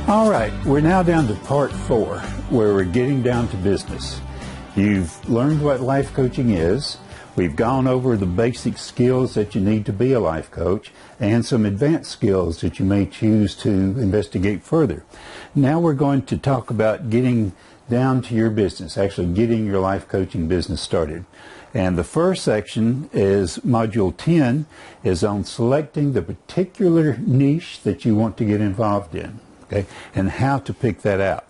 All right, we're now down to part 4, where we're getting down to business. You've learned what life coaching is. We've gone over the basic skills that you need to be a life coach and some advanced skills that you may choose to investigate further. Now we're going to talk about getting down to your business, actually getting your life coaching business started. And the first section is Module 10, is on selecting the particular niche that you want to get involved in, okay, and how to pick that out.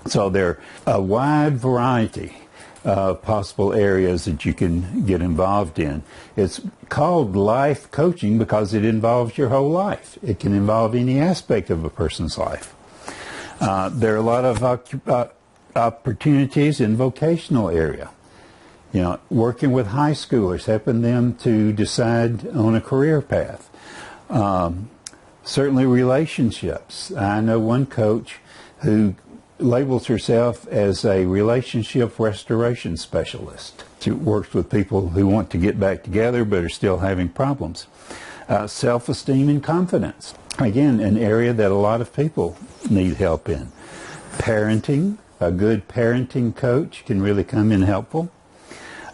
So there are a wide variety of possible areas that you can get involved in. It's called life coaching because it involves your whole life. It can involve any aspect of a person's life. There are a lot of opportunities in vocational area. You know, working with high schoolers, helping them to decide on a career path. Certainly relationships. I know one coach who labels herself as a relationship restoration specialist. She works with people who want to get back together but are still having problems. Self-esteem and confidence. Again, an area that a lot of people need help in. Parenting. A good parenting coach can really come in helpful.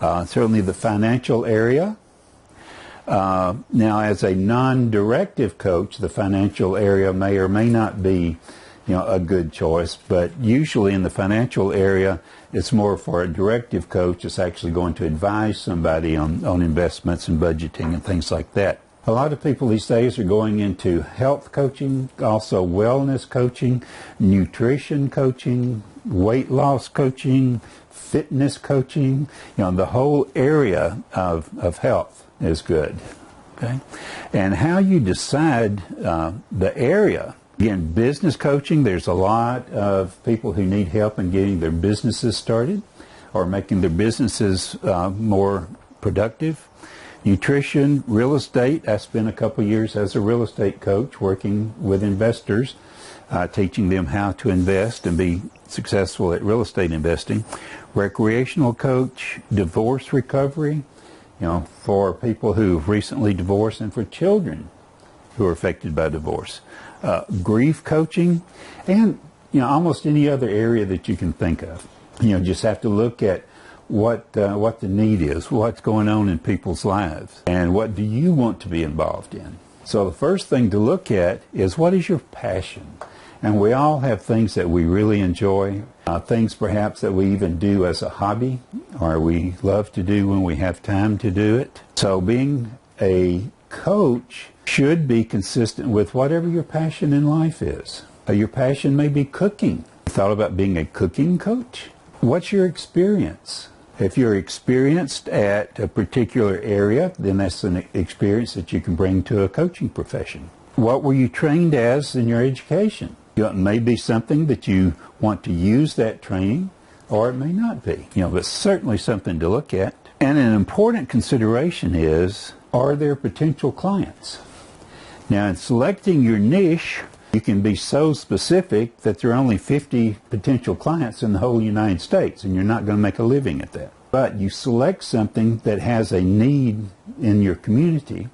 Certainly the financial area. Now, as a non-directive coach, the financial area may or may not be, you know, a good choice, but usually in the financial area, it's more for a directive coach. It's actually going to advise somebody on investments and budgeting and things like that. A lot of people these days are going into health coaching, also wellness coaching, nutrition coaching, weight loss coaching, fitness coaching. You know, the whole area of health is good. Okay, and how you decide the area. Again, business coaching, there's a lot of people who need help in getting their businesses started or making their businesses more productive. Nutrition, real estate. I spent a couple years as a real estate coach working with investors, teaching them how to invest and be successful at real estate investing. Recreational coach, divorce recovery, you know, for people who've recently divorced and for children who are affected by divorce. Grief coaching, and, you know, almost any other area that you can think of. You know, just have to look at what the need is, what's going on in people's lives, and what do you want to be involved in. So the first thing to look at is, what is your passion? And we all have things that we really enjoy, things perhaps that we even do as a hobby, or we love to do when we have time to do it. So being a coach should be consistent with whatever your passion in life is. Your passion may be cooking. You thought about being a cooking coach? What's your experience? If you're experienced at a particular area, then that's an experience that you can bring to a coaching profession. What were you trained as in your education? It may be something that you want to use that training, or it may not be. You know, but certainly something to look at. And an important consideration is, are there potential clients? Now, in selecting your niche, you can be so specific that there are only 50 potential clients in the whole United States, and you're not going to make a living at that. But you select something that has a need in your community,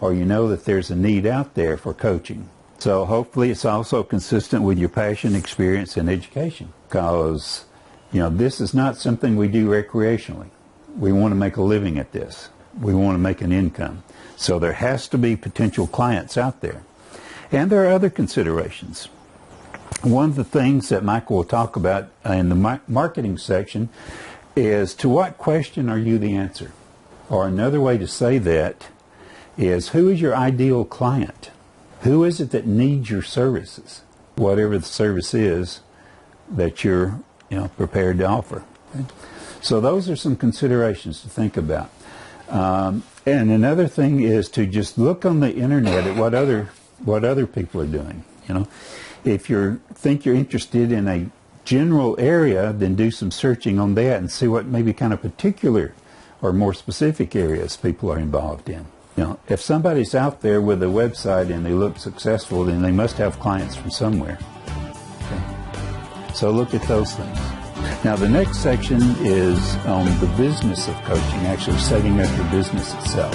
or you know that there's a need out there for coaching. So hopefully it's also consistent with your passion, experience, and education. Because, you know, this is not something we do recreationally. We want to make a living at this. We want to make an income. So there has to be potential clients out there. And there are other considerations. One of the things that Michael will talk about in the marketing section is, to what question are you the answer? Or another way to say that is, who is your ideal client? Who is it that needs your services? Whatever the service is that you're, you know, prepared to offer. Okay? So those are some considerations to think about. And another thing is to just look on the internet at what other people are doing. You know, if you think you're interested in a general area, then do some searching on that and see what maybe kind of particular or more specific areas people are involved in. You know, if somebody's out there with a website and they look successful, then they must have clients from somewhere. Okay. So look at those things. Now, the next section is on the business of coaching, actually setting up your business itself.